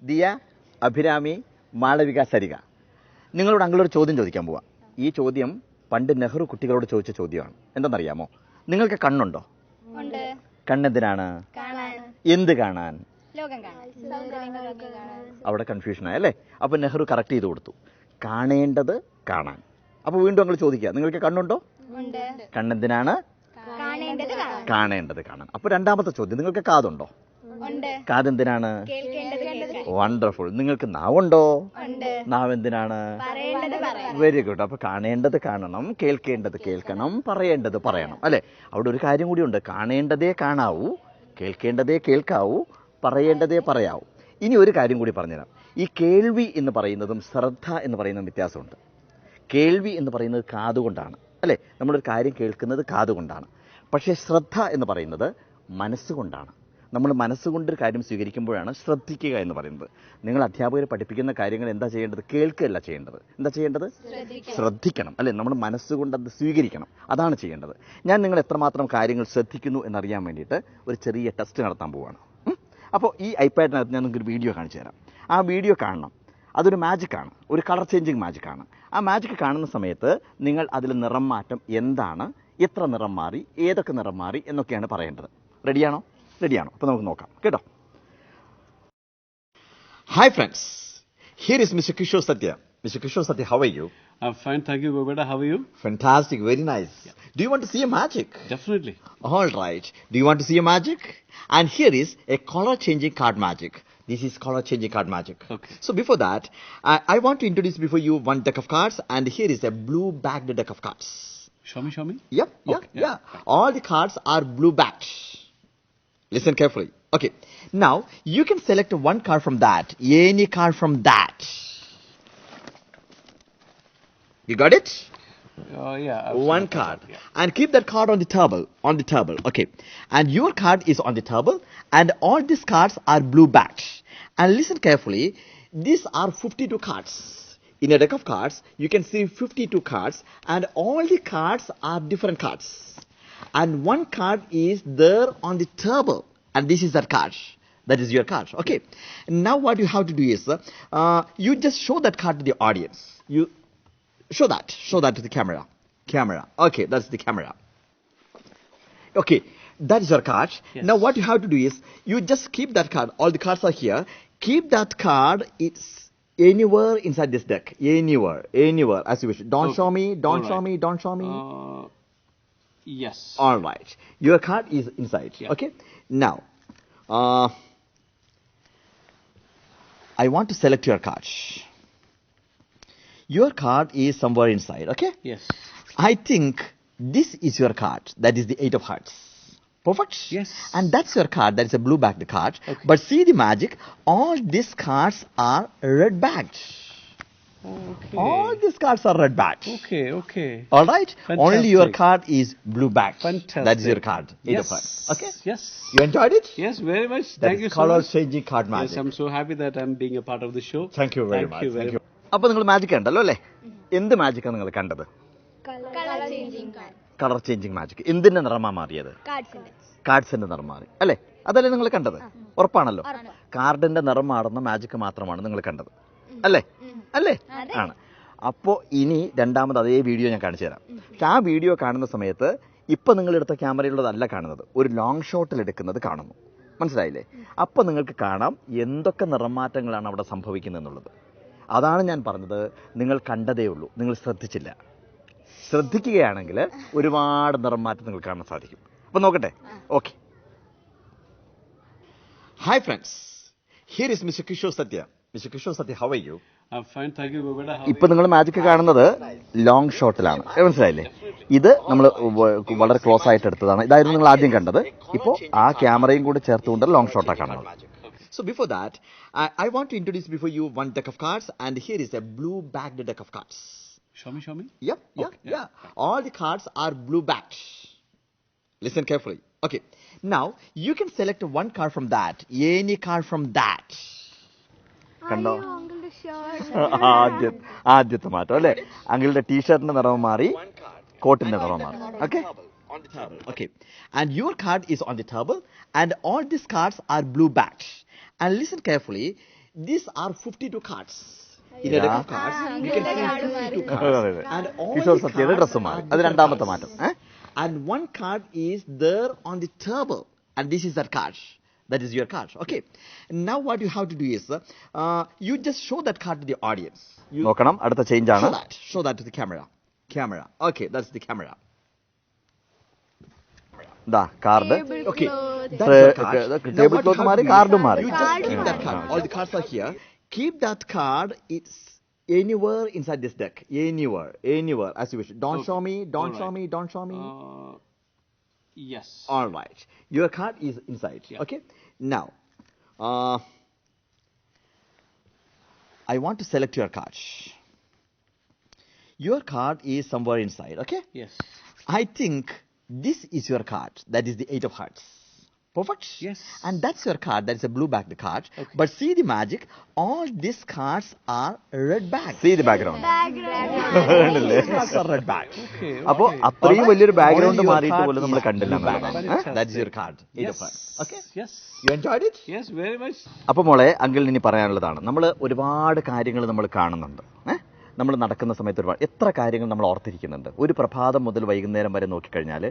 ദിയ, അഭിരാമി, മാളവിക, സരിക. നിങ്ങളോട് അങ്കിളൊരു ചോദ്യം ചോദിക്കാൻ പോവാം. ഈ ചോദ്യം പണ്ട് നെഹ്റു കുട്ടികളോട് ചോദിച്ച ചോദ്യമാണ്. എന്തെന്നറിയാമോ? നിങ്ങൾക്ക് കണ്ണുണ്ടോ? കണ്ണെന്തിനാണ്? എന്ത് കാണാൻ? അവിടെ കൺഫ്യൂഷനായി അല്ലേ? അപ്പൊ നെഹ്റു കറക്റ്റ് ചെയ്ത് കൊടുത്തു. കാണേണ്ടത് കാണാൻ. അപ്പൊ വീണ്ടും അങ്ങൾ ചോദിക്കുക, നിങ്ങൾക്ക് കണ്ണുണ്ടോ? കണ്ണെന്തിനാണ്? കാണേണ്ടത് കാണാൻ. അപ്പൊ രണ്ടാമത്തെ ചോദ്യം, നിങ്ങൾക്ക് കാതുണ്ടോ? കാതെന്തിനാണ്? വണ്ടർഫുൾ. നിങ്ങൾക്ക് നാവുണ്ടോ? നാവ് എന്തിനാണ്? Very good. അപ്പൊ കാണേണ്ടത് കാണണം, കേൾക്കേണ്ടത് കേൾക്കണം, പറയേണ്ടത് പറയണം അല്ലെ? അവിടെ ഒരു കാര്യം കൂടിയുണ്ട്. കാണേണ്ടതേ കാണാവൂ, കേൾക്കേണ്ടതേ കേൾക്കാവൂ, പറയേണ്ടതേ പറയാവൂ. ഇനി ഒരു കാര്യം കൂടി പറഞ്ഞുതരാം. ഈ കേൾവി എന്ന് പറയുന്നതും ശ്രദ്ധ എന്ന് പറയുന്നതും വ്യത്യാസമുണ്ട്. കേൾവി എന്ന് പറയുന്നത് കാതുകൊണ്ടാണ് അല്ലേ? നമ്മളൊരു കാര്യം കേൾക്കുന്നത് കാതുകൊണ്ടാണ്. പക്ഷേ ശ്രദ്ധ എന്ന് പറയുന്നത് മനസ്സുകൊണ്ടാണ്. നമ്മൾ മനസ്സുകൊണ്ടൊരു കാര്യം സ്വീകരിക്കുമ്പോഴാണ് ശ്രദ്ധിക്കുക എന്ന് പറയുന്നത്. നിങ്ങൾ അധ്യാപകർ പഠിപ്പിക്കുന്ന കാര്യങ്ങൾ എന്താ ചെയ്യേണ്ടത്? കേൾക്കുകയല്ല ചെയ്യേണ്ടത്. എന്താ ചെയ്യേണ്ടത്? ശ്രദ്ധിക്കണം അല്ലേ? നമ്മൾ മനസ്സുകൊണ്ട് അത് സ്വീകരിക്കണം. അതാണ് ചെയ്യേണ്ടത്. ഞാൻ നിങ്ങൾ എത്രമാത്രം കാര്യങ്ങൾ ശ്രദ്ധിക്കുന്നു എന്നറിയാൻ വേണ്ടിയിട്ട് ഒരു ചെറിയ ടെസ്റ്റ് നടത്താൻ പോവുകയാണ്. അപ്പോൾ ഈ ഐപാഡിനകത്ത് ഞാൻ നിങ്ങൾക്കൊരു വീഡിയോ കാണിച്ചു തരാം. ആ വീഡിയോ കാണണം. അതൊരു മാജിക്കാണ്, ഒരു കളർ ചേഞ്ചിങ് മാജിക്കാണ്. ആ മാജിക്ക് കാണുന്ന സമയത്ത് നിങ്ങൾ അതിൽ നിറം മാറ്റം എന്താണ്, എത്ര നിറം മാറി, ഏതൊക്കെ നിറം മാറി എന്നൊക്കെയാണ് പറയേണ്ടത്. റെഡിയാണോ? റെഡിയാണോ? അപ്പോൾ നമുക്ക് നോക്കാം കേട്ടോ. Hi friends, here is mister Kishore Satya. Mr. Kishore Satya, how are you? I'm fine, thank you, Gobeda. How are you? Fantastic, very nice. Yeah. Do you want to see a magic? Definitely. All right. Do you want to see a magic? And here is a color-changing card magic. This is color-changing card magic. Okay. So before that, I want to introduce before you one deck of cards, and here is a blue-backed deck of cards. Show me. Yep. Yeah. All the cards are blue-backed. Listen carefully. Okay. Now, you can select one card from that, any card from that. You got it? Yeah. One card. Yeah. And keep that card on the table. Okay. And your card is on the table, and all these cards are blue-backed. And listen carefully. These are 52 cards. In a deck of cards, you can see 52 cards, and all the cards are different cards. And one card is there on the table, and this is that card. That is your card. Okay. Now what you have to do is, you just show that card to the audience. You show that to the camera. Okay, that's the camera. Okay, that is your card. Yes. Now what you have to do is, you just keep that card. All the cards are here. Keep that card. It's anywhere inside this deck. Anywhere as you wish. Don't show me. Don't show me. Yes. All right. Your card is inside. Yeah. Okay. Now, I want to select your card. Your card is somewhere inside, okay? Yes. I think this is your card. That is the 8 of hearts. Perfect? Yes. And that's your card. That is a blue-backed card. Okay. But see the magic. All these cards are red-backed. Okay. All these cards are red-backed. Okay. All right? Fantastic. Only your card is blue-backed. Fantastic. That is your card. 8 of hearts. Okay? Yes. You enjoyed it? Yes, very much. That Thank is you so much. color-changing card magic. Yes, I'm so happy that I'm being a part of the show. Thank you very much. Thank you. അപ്പോൾ നിങ്ങൾ magic കണ്ടല്ലോ അല്ലേ? എന്ത് മാജിക്കാണ് നിങ്ങൾ കണ്ടത്? Colour changing magic. എന്തിന്റെ നിറമാ മാറിയത്? കാർഡ്സിന്റെ നിറം മാറി അല്ലേ? അതല്ലേ നിങ്ങൾ കണ്ടത്? ഉറപ്പാണല്ലോ. കാർഡിന്റെ നിറം മാറുന്ന മാജിക് മാത്രമാണ് നിങ്ങൾ കണ്ടത് അല്ലേ? ആണ്. അപ്പോൾ ഇനി രണ്ടാമത് അതേ വീഡിയോ ഞാൻ കാണിച്ചു തരാം. പക്ഷെ ആ വീഡിയോ കാണുന്ന സമയത്ത് ഇപ്പം നിങ്ങളെടുത്ത ക്യാമറയിലുള്ളതല്ല കാണുന്നത്, ഒരു ലോങ് ഷോട്ടിൽ എടുക്കുന്നത് കാണുന്നു. മനസ്സിലായില്ലേ? അപ്പോൾ നിങ്ങൾക്ക് കാണാം എന്തൊക്കെ നിറമാറ്റങ്ങളാണ് അവിടെ സംഭവിക്കുന്നത് എന്നുള്ളത്. അതാണ് ഞാൻ പറഞ്ഞത്, നിങ്ങൾ കണ്ടതേ ഉള്ളൂ, നിങ്ങൾ ശ്രദ്ധിച്ചില്ല. ശ്രദ്ധിക്കുകയാണെങ്കിൽ ഒരുപാട് നിറം മാറ്റം നിങ്ങൾക്ക് കാണാൻ സാധിക്കും. അപ്പോൾ നോക്കട്ടെ. Okay. Hi friends, here is mister Kishore Satya. Mister Kishore Satya, how are you? I'm fine, thank you, Gobeda. ഇപ്പൊ നിങ്ങൾ മാജിക് കാണുന്നത് ലോങ് ഷോട്ടിലാണ്. മനസ്സിലായില്ലേ? ഇത് നമ്മൾ വളരെ ക്ലോസ് ആയിട്ട് എടുത്തതാണ്. ഇതായിരുന്നു നിങ്ങൾ ആദ്യം കണ്ടത്. ഇപ്പോൾ ആ ക്യാമറയും കൂടി ചേർത്തുകൊണ്ട് ലോങ് ഷോട്ടാണ് കാണുന്നത്. So before that, I want to introduce before you one deck of cards, and here is a blue-backed deck of cards. Show me. Yep. All the cards are blue-backed. Listen carefully. Okay. Now, you can select one card from that, any card from that. കണ്ടോ? ആദ്യത്തെ മാറ്റം അല്ലേ? അങ്കിളുടെ ടീഷർട്ടിന്റെ നിറം മാറി, കോട്ടിന്റെ നിറം മാറി. Okay. And your card is on the table, and all these cards are blue-backed. And listen carefully. These are 52 cards. In a deck of cards, you can fill 52 cards. And all Kishore the സത്യയുടെ cards dress are മാറി അത് different രണ്ടാമത്തെ cards. മാറ്റം. And one card is there on the table, and this is that card. That is your card. Okay. Now what you have to do is, you just show that card to the audience. You നോക്കണം, അടുത്ത change ആണ്. show that to the camera. Okay, that's the camera. ദാ card. Okay, that's your card. Now table what you cloth have മാറി to do is, കാർഡും മാറി. you just keep that card. All the cards are here. Keep that card. It's anywhere inside this deck. Anywhere as you wish. Don't show me. Don't show me. Don't show me. Yes. All right. Your card is inside. Yeah. Okay. Now, I want to select your card. Your card is somewhere inside. Okay. Yes. I think this is your card. That is the 8 of hearts. Perfect? Yes. And that's your card. That is a blue backed card. Okay. But see the magic. All these cards are red backed. See the background. These cards are red backed. Okay. അപ്പോ okay. അത്രയും വലിയൊരു background Only your മാറിയിട്ട് card പോലും നമ്മൾ is കണ്ടില്ല blue backed. എന്നുള്ളതാണ്. That is your card. 8 Yes. of hearts. Okay. Yes. You enjoyed it? Yes, very much. അപ്പോൾ മോളെ അങ്കിളിന് ഇനി പറയാനുള്ളതാണ്. നമ്മൾ ഒരുപാട് കാര്യങ്ങൾ നമ്മൾ കാണുന്നുണ്ട്. നമ്മൾ നടക്കുന്ന സമയത്ത് ഒരുപാട് എത്ര കാര്യങ്ങൾ നമ്മൾ ഓർത്തിരിക്കുന്നുണ്ട്. ഒരു പ്രഭാതം മുതൽ വൈകുന്നേരം വരെ നോക്കിക്കഴിഞ്ഞാൽ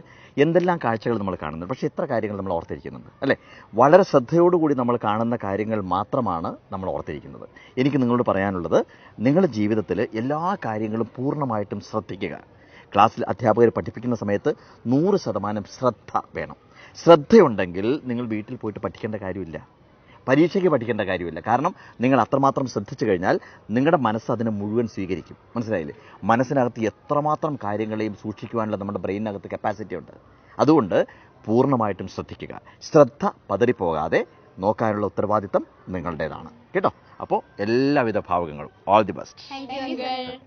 എന്തെല്ലാം കാഴ്ചകൾ നമ്മൾ കാണുന്നുണ്ട്. പക്ഷേ എത്ര കാര്യങ്ങൾ നമ്മൾ ഓർത്തിരിക്കുന്നുണ്ട് അല്ലേ? വളരെ ശ്രദ്ധയോടുകൂടി നമ്മൾ കാണുന്ന കാര്യങ്ങൾ മാത്രമാണ് നമ്മൾ ഓർത്തിരിക്കുന്നത്. എനിക്ക് നിങ്ങളോട് പറയാനുള്ളത്, നിങ്ങളുടെ ജീവിതത്തിൽ എല്ലാ കാര്യങ്ങളും പൂർണ്ണമായിട്ടും ശ്രദ്ധിക്കുക. ക്ലാസ്സിൽ അധ്യാപകർ പഠിപ്പിക്കുന്ന സമയത്ത് 100% ശ്രദ്ധ വേണം. ശ്രദ്ധയുണ്ടെങ്കിൽ നിങ്ങൾ വീട്ടിൽ പോയിട്ട് പഠിക്കേണ്ട കാര്യമില്ല, പരീക്ഷയ്ക്ക് പഠിക്കേണ്ട കാര്യമില്ല. കാരണം നിങ്ങൾ അത്രമാത്രം ശ്രദ്ധിച്ചു കഴിഞ്ഞാൽ നിങ്ങളുടെ മനസ്സ് അതിനെ മുഴുവൻ സ്വീകരിക്കും. മനസ്സിലായില്ലേ? മനസ്സിനകത്ത് എത്രമാത്രം കാര്യങ്ങളെയും സൂക്ഷിക്കുവാനുള്ള നമ്മുടെ ബ്രെയിനകത്ത് കപ്പാസിറ്റി ഉണ്ട്. അതുകൊണ്ട് പൂർണ്ണമായിട്ടും ശ്രദ്ധിക്കുക. ശ്രദ്ധ പതറിപ്പോകാതെ നോക്കാനുള്ള ഉത്തരവാദിത്തം നിങ്ങളുടേതാണ് കേട്ടോ. അപ്പോൾ എല്ലാവിധ ഭാവുകങ്ങളും. All the best. Thank you, uncle.